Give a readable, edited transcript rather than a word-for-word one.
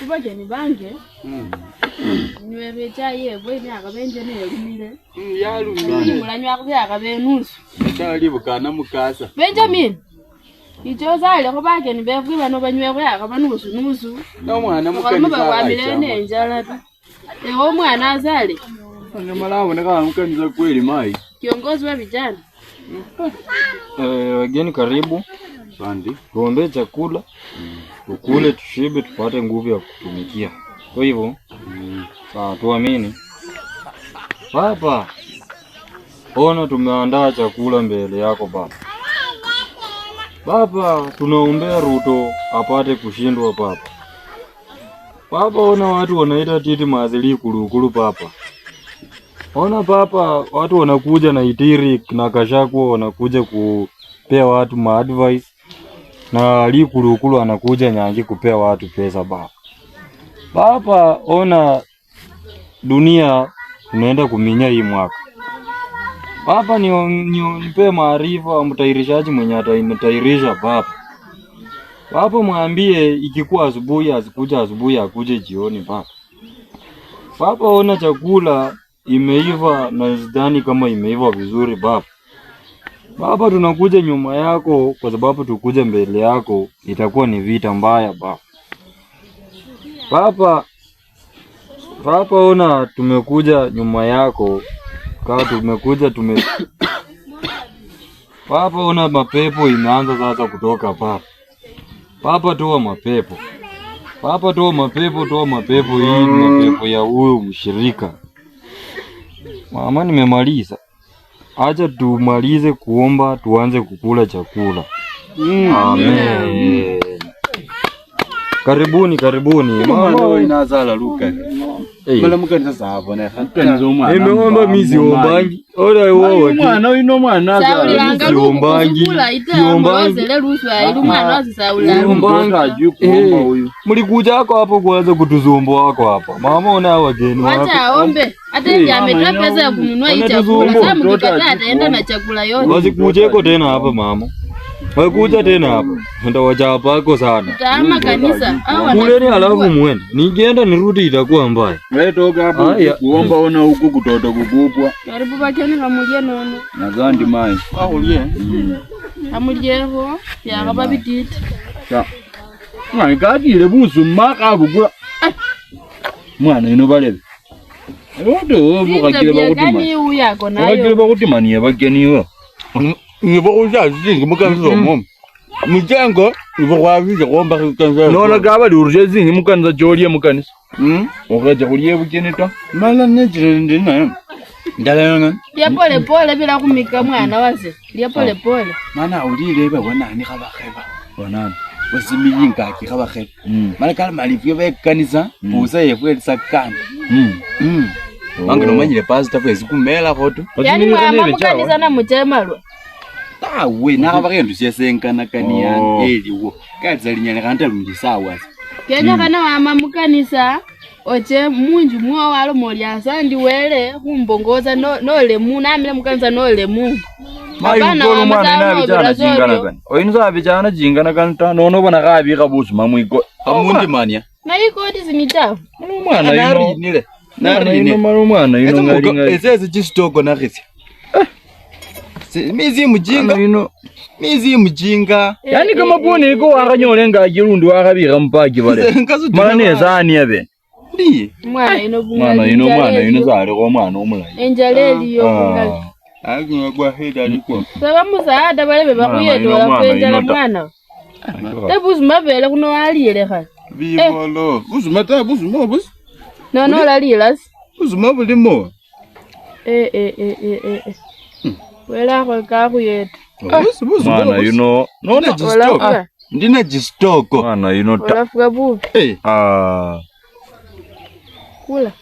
kubageni bange niwe chaye bwe myaka benje ne yumile yarumile mulanywa kubyaka benusu cyari bukana mukasa Benjamin ijo zale ko bageni bevwe bano banywe kuyaka banusu nusu no mwana mukani bawamile nenjala ta eho mwana azale Nge malawo ne kama mkanisa kweli mai kiongozi wa vijana wageni karibu. Sandi Tuombe chakula. Tukule tushibe tupate nguvu ya kutumikia. Kwa hivyo tuamini. Baba. Ona tumeandaa chakula mbele yako baba. Baba, tunaombea Ruto apate kushindwa baba. Baba, ona watu wanaita titi maazili kulukulu baba. Ona papa watu wanakuja na Itiri na Gachagua wanakuja kupea watu maadvice na Likulukulu anakuja Nyangi kupea watu pesa baba. Baba, ona dunia unaenda kuminya hii mwaka. Baba nipe maarifa mtairishaji mwenye atatairisha baba. Baba mwambie ikikuwa asubuhi asikuja asubuhi akuje jioni baba. Baba, ona chakula imeiva na sidhani kama imeiva vizuri baba. Baba, tunakuja nyuma yako kwa sababu tukuja mbele yako itakuwa ni vita mbaya baba. Baba, ona tumekuja nyuma yako kama tumekuja Baba, ona mapepo imeanza sasa kutoka baba. Baba, toa mapepo. Baba, toa mapepo hii ni mapepo ya huyo mshirika. Mama, nimemaliza. Acha tumalize kuomba tuanze kukula chakula. Amen. Karibuni. mama inazala luka mala mkanisa sabo na hatanizo mwana nimeomba mizi ombangi ora wewe mwana uno mwana azala ombangi ombangi ruswa ili mwana azisaula ombangi kuomba huyu mlikuja hapo kuanza kutuzombo wako hapa mama ona wageni wako acha aombe hata hivi ametoa pesa ya kununua hii chakula sasa mkikataa ataenda na chakula yote wasikujeko tena hapa mama wakuja tena hapa ndawachapa yako sana taama kanisa kuleni alafu mwende nikienda nirudi itakuwa mbaya wewe toka hapo kuomba ona huku kutoto kukupwa karibu bakeni kamulie nono nazandi mai ulie amuliyeho yakaba bititi mwana kadile busu maka bugula mwana ino balebe wote obukakile bakutima uyako nayo bakile bakutima niye bageniwa nibo uzazingi mukanza omo mujengo nibo kwabize komba kanza nona gaba durje zingi mukanza joliye mukanisa okaje kuliye bukeneta mala nejire ndina ndala yona ya pole pole bila kumika mwana waze ya pole pole mana ulilebe wanani kabakheba wanani wasimiyinga kabakheba mala kala malifyo bekanisa busa yefwelisa kana bangi nomanyile pastor kwezi kumela khoto yani mwana mukanisa na mutemalwa tawe nakabakendo siyasenkana kaniyani eliwo kadzalinyana kanta lungisawa kenya kana mama mukanisa oche munju muwa walo molya ndi wele kumbongoza no lemu namile mukanisa no lemu bana wa mwana bijana jingana kan oyinza bijana jingana kan ta nono bana kabi kabusu mamwiko amundi mania na iko dizinita mwana nari nile nari mwana ino ngari esese chistoko na khisi mizi mujinga yani kama pone ko akanyole ngajirundi wakabika mpaki bale mara nezani yabe ndi mwana ino zali ko mwana omulayi enjaleli yo kungali akungwa heda liko saba musaada bale bakuyeto kwenjala mwana ebuzi mabele kuno aliyele kha bibolo uzumata buzuma bus no lalila uzuma bulimo wela ko ka kuyeto mwana yuno nona jistoko ndina jistoko mwana yuno olafuka bubi kula